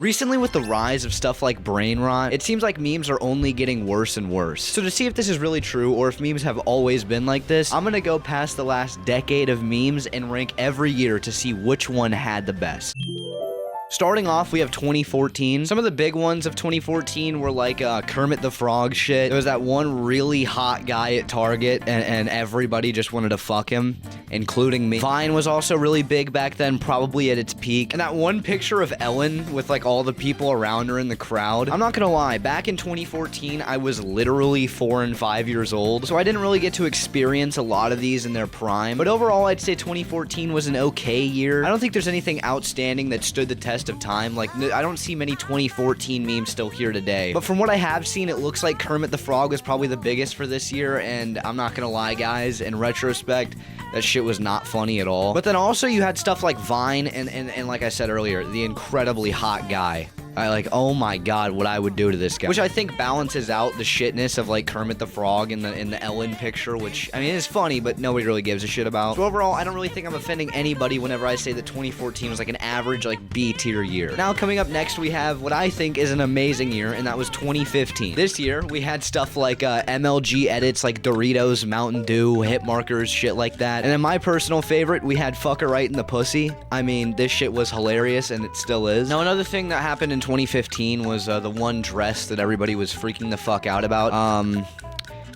Recently, with the rise of stuff like brain rot, it seems like memes are only getting worse and worse. So to see if this is really true or if memes have always been like this, I'm gonna go past the last decade of memes and rank every year to see which one had the best. Starting off, we have 2014. Some of the big ones of 2014 were like Kermit the Frog shit. There was that one really hot guy at Target, and everybody just wanted to fuck him, including me. Vine was also really big back then, probably at its peak. And that one picture of Ellen with like all the people around her in the crowd. I'm not gonna lie, back in 2014, I was literally 4 and 5 years old, so I didn't really get to experience a lot of these in their prime. But overall, I'd say 2014 was an okay year. I don't think there's anything outstanding that stood the test of time. Like, I don't see many 2014 memes still here today. But from what I have seen, it looks like Kermit the Frog was probably the biggest for this year, and I'm not gonna lie, guys, in retrospect, that shit was not funny at all. But then also you had stuff like Vine and like I said earlier, the incredibly hot guy. Oh my god, what I would do to this guy. Which I think balances out the shitness of like Kermit the Frog in the Ellen picture, which, I mean, is funny, but nobody really gives a shit about. So overall, I don't really think I'm offending anybody whenever I say that 2014 was like an average, like, B-tier year. Now, coming up next, we have what I think is an amazing year, and that was 2015. This year, we had stuff like MLG edits, like Doritos, Mountain Dew, hit markers, shit like that. And then my personal favorite, we had Fuck Her Right in the Pussy. I mean, this shit was hilarious, and it still is. Now, another thing that happened in 2015 was the one dress that everybody was freaking the fuck out about.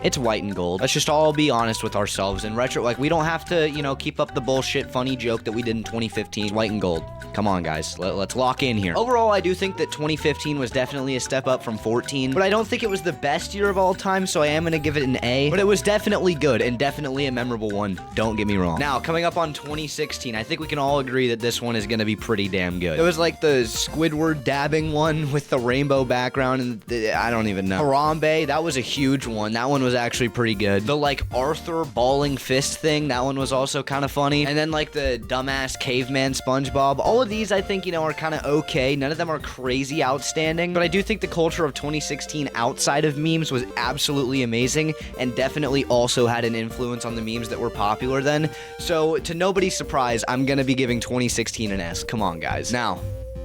It's white and gold. Let's just all be honest with ourselves. In retro, like, we don't have to, you know, keep up the bullshit funny joke that we did in 2015. White and gold. Come on, guys. Let's lock in here. Overall, I do think that 2015 was definitely a step up from 14, but I don't think it was the best year of all time, so I am gonna give it an A. But it was definitely good and definitely a memorable one. Don't get me wrong. Now, coming up on 2016, I think we can all agree that this one is gonna be pretty damn good. It was like the Squidward dabbing one with the rainbow background, and I don't even know. Harambe, that was a huge one. That one was actually pretty good. The like Arthur balling fist thing, that one was also kind of funny. And then like the dumbass caveman SpongeBob. All of these, I think, you know, are kind of okay. None of them are crazy outstanding, but I do think the culture of 2016 outside of memes was absolutely amazing and definitely also had an influence on the memes that were popular then. So to nobody's surprise, I'm gonna be giving 2016 an S. Come on, guys. Now,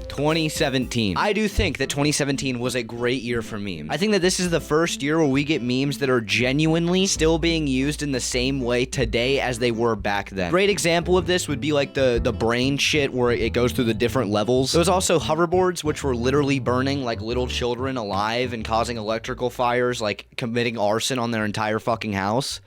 2017. I do think that 2017 was a great year for memes. I think that this is the first year where we get memes that are genuinely still being used in the same way today as they were back then. Great example of this would be like the brain shit where it goes through the different levels. There was also hoverboards, which were literally burning like little children alive and causing electrical fires, like committing arson on their entire fucking house.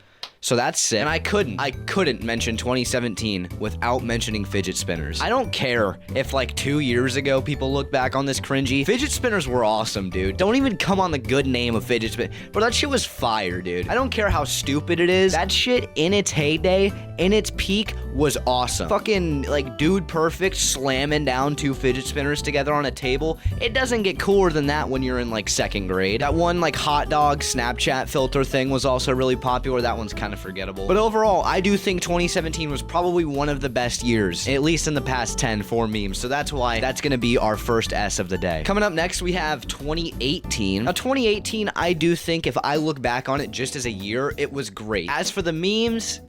So that's sick. And I couldn't mention 2017 without mentioning fidget spinners. I don't care if like 2 years ago people look back on this cringy. Fidget spinners were awesome, dude. Don't even come on the good name of fidget spin. But that shit was fire, dude. I don't care how stupid it is. That shit in its heyday, in its peak, was awesome. Fucking like Dude Perfect slamming down 2 fidget spinners together on a table. It doesn't get cooler than that when you're in like 2nd grade. That one like hot dog Snapchat filter thing was also really popular. That one's kind of forgettable. But overall, I do think 2017 was probably one of the best years, at least in the past 10 for memes. So that's why that's gonna be our first S of the day. Coming up next, we have 2018. Now, 2018, I do think if I look back on it just as a year, it was great. As for the memes,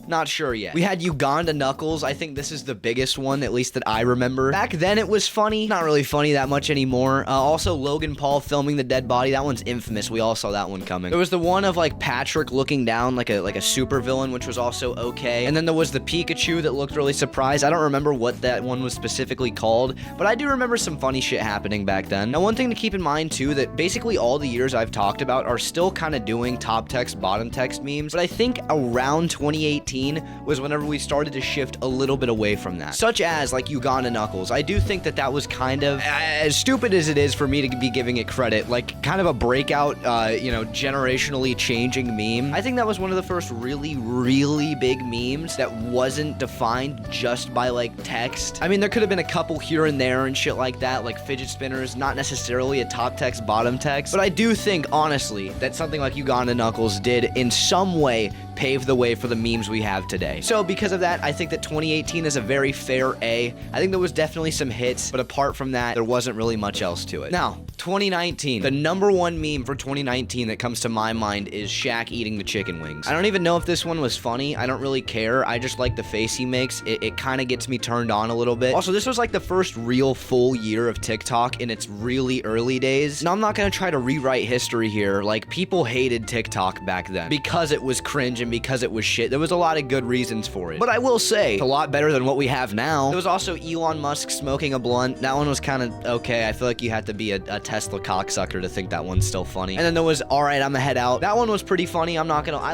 not sure yet. We had Uganda Knuckles. I think this is the biggest one, at least that I remember. Back then, it was funny. Not really funny that much anymore. Also, Logan Paul filming the dead body. That one's infamous. We all saw that one coming. There was the one of, like, Patrick looking down like a super villain, which was also okay. And then there was the Pikachu that looked really surprised. I don't remember what that one was specifically called, but I do remember some funny shit happening back then. Now, one thing to keep in mind, too, that basically all the years I've talked about are still kind of doing top text, bottom text memes, but I think around 2018, was whenever we started to shift a little bit away from that. Such as, like, Uganda Knuckles. I do think that that was kind of, as stupid as it is for me to be giving it credit, like, kind of a breakout, you know, generationally changing meme. I think that was one of the first really, really big memes that wasn't defined just by, like, text. I mean, there could have been a couple here and there and shit like that, like fidget spinners, not necessarily a top text, bottom text, but I do think, honestly, that something like Uganda Knuckles did in some way paved the way for the memes we have today. So because of that, I think that 2018 is a very fair A. I think there was definitely some hits, but apart from that, there wasn't really much else to it. Now, 2019. The number one meme for 2019 that comes to my mind is Shaq eating the chicken wings. I don't even know if this one was funny. I don't really care. I just like the face he makes. It kind of gets me turned on a little bit. Also, this was like the first real full year of TikTok in its really early days. Now, I'm not gonna try to rewrite history here. Like, people hated TikTok back then because it was cringe and because it was shit. There was a lot of good reasons for it. But I will say, it's a lot better than what we have now. There was also Elon Musk smoking a blunt. That one was kind of okay. I feel like you had to be a Tesla cocksucker to think that one's still funny. And then there was, all right, I'm gonna head out. That one was pretty funny. I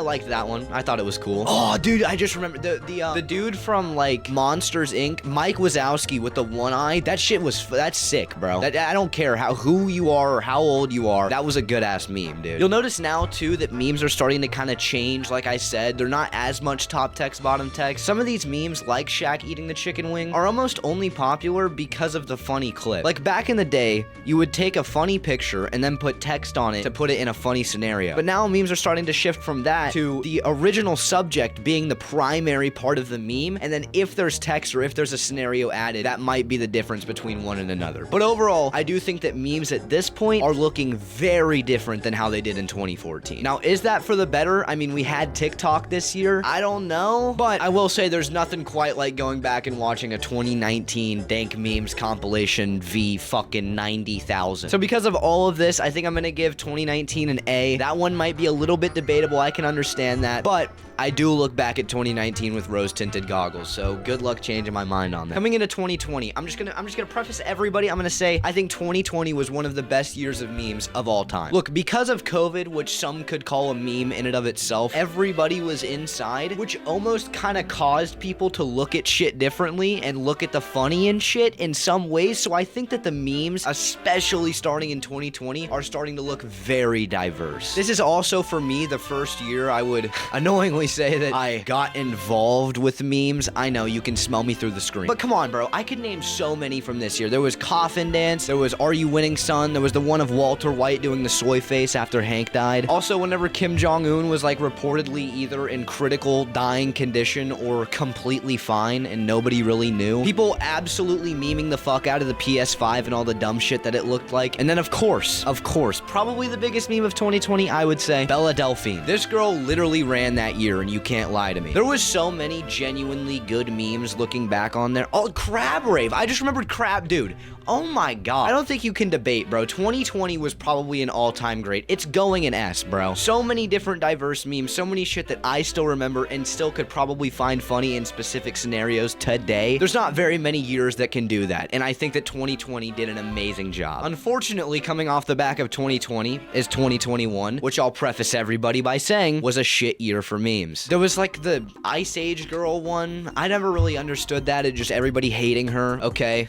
liked that one. I thought it was cool. Oh, dude, I just remember the dude from like Monsters Inc., Mike Wazowski with the one eye. That shit was, that's sick, bro. I don't care who you are or how old you are. That was a good ass meme, dude. You'll notice now too that memes are starting to kind of change. Like I said, they're not as much top text, bottom text. Some of these memes, like Shaq eating the chicken wing, are almost only popular because of the funny clip. Like back in the day, you would take a funny picture and then put text on it to put it in a funny scenario. But now memes are starting to shift from that to the original subject being the primary part of the meme, and then if there's text or if there's a scenario added, that might be the difference between one and another. But overall, I do think that memes at this point are looking very different than how they did in 2014. Now, is that for the better? I mean, we had TikTok this year. I don't know, but I will say there's nothing quite like going back and watching a 2019 dank memes compilation v fucking 90,000. So because of all of this, I think I'm gonna give 2019 an A. That one might be a little bit debatable. I can understand that, but I do look back at 2019 with rose-tinted goggles, so good luck changing my mind on that. Coming into 2020, I'm just gonna preface everybody. I'm gonna say I think 2020 was one of the best years of memes of all time. Look, because of COVID, which some could call a meme in and of itself, everybody was inside, which almost kind of caused people to look at shit differently and look at the funny and shit in some ways. So I think that the memes, especially starting in 2020, are starting to look very diverse. This is also for me the first year I would annoyingly say that I got involved with memes. I know you can smell me through the screen, but come on, bro. I could name so many from this year. There was Coffin Dance. There was Are You Winning, Son? There was the one of Walter White doing the soy face after Hank died. Also, whenever Kim Jong-un was like reportedly either in critical dying condition or completely fine and nobody really knew. People absolutely memeing the fuck out of the PS5 and all the dumb shit that it looked like. And then of course, probably the biggest meme of 2020, I would say, Bella Delphine. This girl literally ran that year, and you can't lie to me. There was so many genuinely good memes looking back on there. Oh, Crab Rave. I just remembered Crab, dude. Oh my god. I don't think you can debate, bro. 2020 was probably an all-time great. It's going an S, bro. So many different diverse memes, so many shit that I still remember and still could probably find funny in specific scenarios today. There's not very many years that can do that, and I think that 2020 did an amazing job. Unfortunately, coming off the back of 2020 is 2021, which I'll preface everybody by saying was a shit year for memes. There was like the Ice Age girl one. I never really understood that. It just everybody hating her. Okay.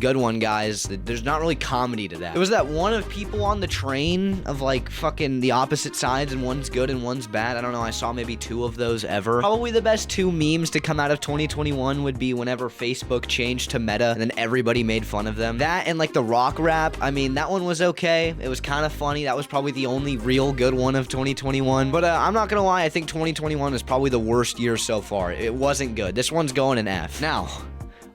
Good one, guys. There's not really comedy to that. There was that one of people on the train of like fucking the opposite sides, and one's good and one's bad. I don't know. I saw maybe 2 of those ever. Probably the best 2 memes to come out of 2021 would be whenever Facebook changed to Meta and then everybody made fun of them. That and like the rock rap. I mean, that one was okay. It was kind of funny. That was probably the only real good one of 2021. But I'm not gonna lie. I think 2021 is probably the worst year so far. It wasn't good. This one's going an F. Now,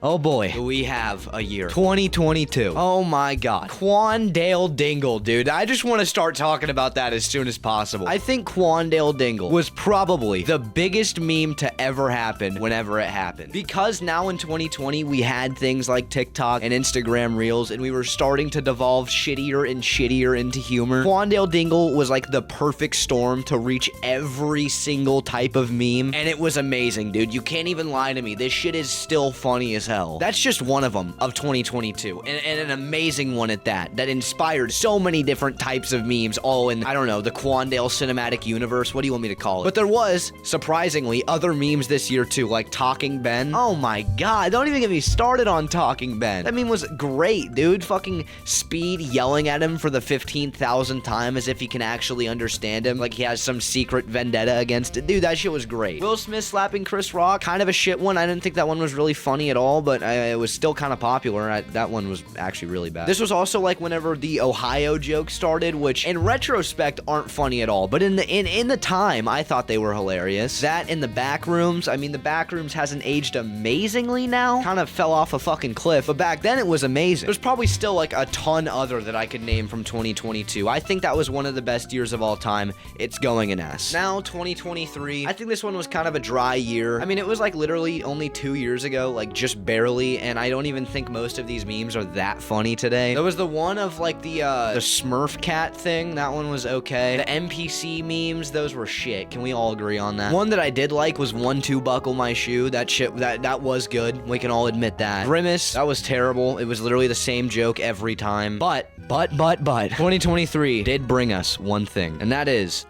oh boy, we have a year. 2022. Oh my god. Quandale Dingle, dude. I just want to start talking about that as soon as possible. I think Quandale Dingle was probably the biggest meme to ever happen whenever it happened. Because now in 2020, we had things like TikTok and Instagram Reels, and we were starting to devolve shittier and shittier into humor. Quandale Dingle was like the perfect storm to reach every single type of meme, and it was amazing, dude. You can't even lie to me. This shit is still funny as hell. That's just one of them of 2022, and an amazing one at that inspired so many different types of memes, all in, I don't know, the Quandale cinematic universe. What do you want me to call it? But there was, surprisingly, other memes this year too, like Talking Ben. Oh my god, don't even get me started on Talking Ben. That meme was great, dude. Fucking Speed yelling at him for the 15,000th time as if he can actually understand him, like he has some secret vendetta against it. Dude, that shit was great. Will Smith slapping Chris Rock, kind of a shit one. I didn't think that one was really funny at all. well, but it was still kind of popular. That one was actually really bad. This was also like whenever the Ohio joke started, which in retrospect aren't funny at all, but in the time, I thought they were hilarious. That in the back rooms, I mean, the back rooms hasn't aged amazingly now. Kind of fell off a fucking cliff, but back then it was amazing. There's probably still like a ton other that I could name from 2022. I think that was one of the best years of all time. It's going an S. Now, 2023, I think this one was kind of a dry year. I mean, it was like literally only 2 years ago, like just barely, and I don't even think most of these memes are that funny today. There was the one of like the Smurf cat thing. That one was okay. The NPC memes, those were shit. Can we all agree on that? One that I did like was 1-2 buckle my shoe. That shit, that was good. We can all admit that. Grimace, that was terrible. It was literally the same joke every time. But 2023 did bring us one thing, and that is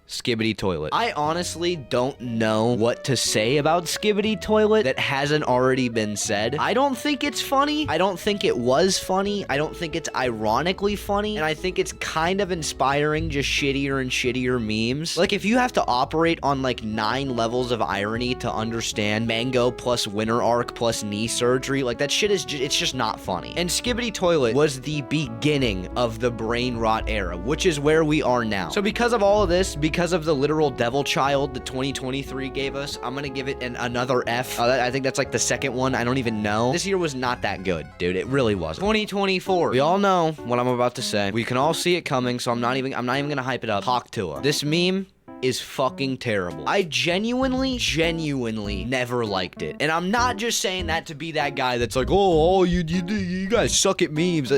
Skibbity Toilet. I honestly don't know what to say about Skibbity Toilet that hasn't already been said. I don't think it's funny. I don't think it was funny. I don't think it's ironically funny. And I think it's kind of inspiring just shittier and shittier memes. Like, if you have to operate on like 9 levels of irony to understand Mango plus winter arc plus knee surgery, like that shit is it's just not funny. And Skibbity Toilet was the beginning of the brain rot era, which is where we are now. So because of all of this, because of the literal devil child that 2023 gave us, I'm gonna give it another F. I think that's like the second one. I don't even know. This year was not that good, dude. It really wasn't. 2024. We all know what I'm about to say. We can all see it coming, so I'm not even gonna hype it up. Hawktua. This meme is fucking terrible. I genuinely never liked it. And I'm not just saying that to be that guy that's like, oh, you guys suck at memes.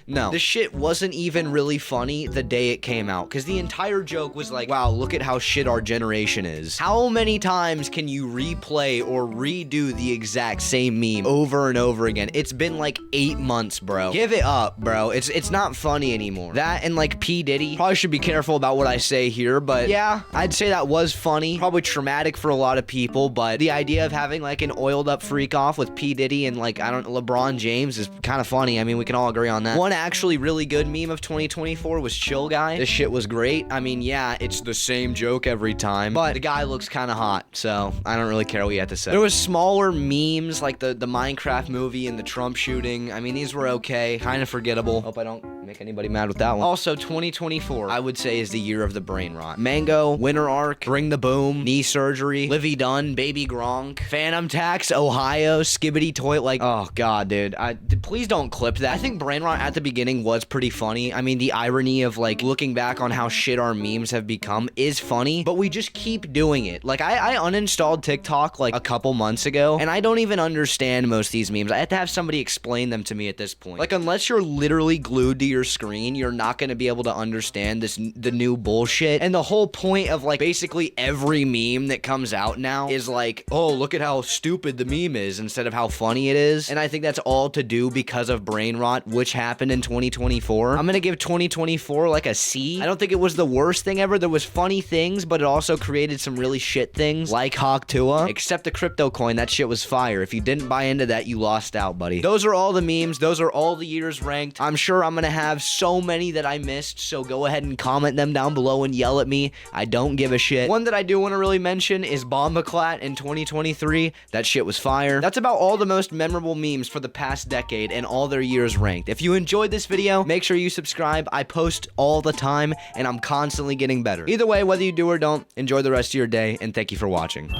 No. This shit wasn't even really funny the day it came out, because the entire joke was like, wow, look at how shit our generation is. How many times can you replay or redo the exact same meme over and over again? It's been like 8 months, bro. Give it up, bro. It's not funny anymore. That and like P. Diddy. Probably should be careful about what I say here, but yeah, I'd say that was funny. Probably traumatic for a lot of people, but the idea of having like an oiled up freak off with P. Diddy and like, I don't know, LeBron James is kind of funny. I mean, we can all agree on that. One actually really good meme of 2024 was Chill Guy. This shit was great. I mean, yeah, it's the same joke every time, but the guy looks kind of hot, so I don't really care what you have to say. There was smaller memes like the Minecraft movie and the Trump shooting. I mean, these were okay, kind of forgettable. Hope I don't make anybody mad with that one. Also, 2024, I would say, is the year of the brain rot. Mango, Winter Arc, Bring the Boom, Knee Surgery, Livy Dunn, Baby Gronk, Phantom Tax, Ohio, Skibbity Toilet. Like, oh god, dude, please don't clip that. I think brain rot at the beginning was pretty funny. I mean, the irony of like looking back on how shit our memes have become is funny, but we just keep doing it. Like, I uninstalled TikTok like a couple months ago, and I don't even understand most of these memes. I have to have somebody explain them to me at this point. Like, unless you're literally glued to your screen, you're not going to be able to understand the new bullshit. And the whole point of like basically every meme that comes out now is like, oh, look at how stupid the meme is instead of how funny it is. And I think that's all to do because of brain rot, which happened in 2024. I'm gonna give 2024 like a C. I don't think it was the worst thing ever. There was funny things, but it also created some really shit things like Hawktua. Except the crypto coin, that shit was fire. If you didn't buy into that, you lost out, buddy. Those are all the memes. Those are all the years ranked. I'm sure I'm gonna have so many that I missed, so go ahead and comment them down below and yell at me. I don't give a shit. One that I do want to really mention is Bombaclat in 2023. That shit was fire. That's about all the most memorable memes for the past decade and all their years ranked. If you enjoyed this video, make sure you subscribe. I post all the time, and I'm constantly getting better. Either way, whether you do or don't, enjoy the rest of your day, and thank you for watching.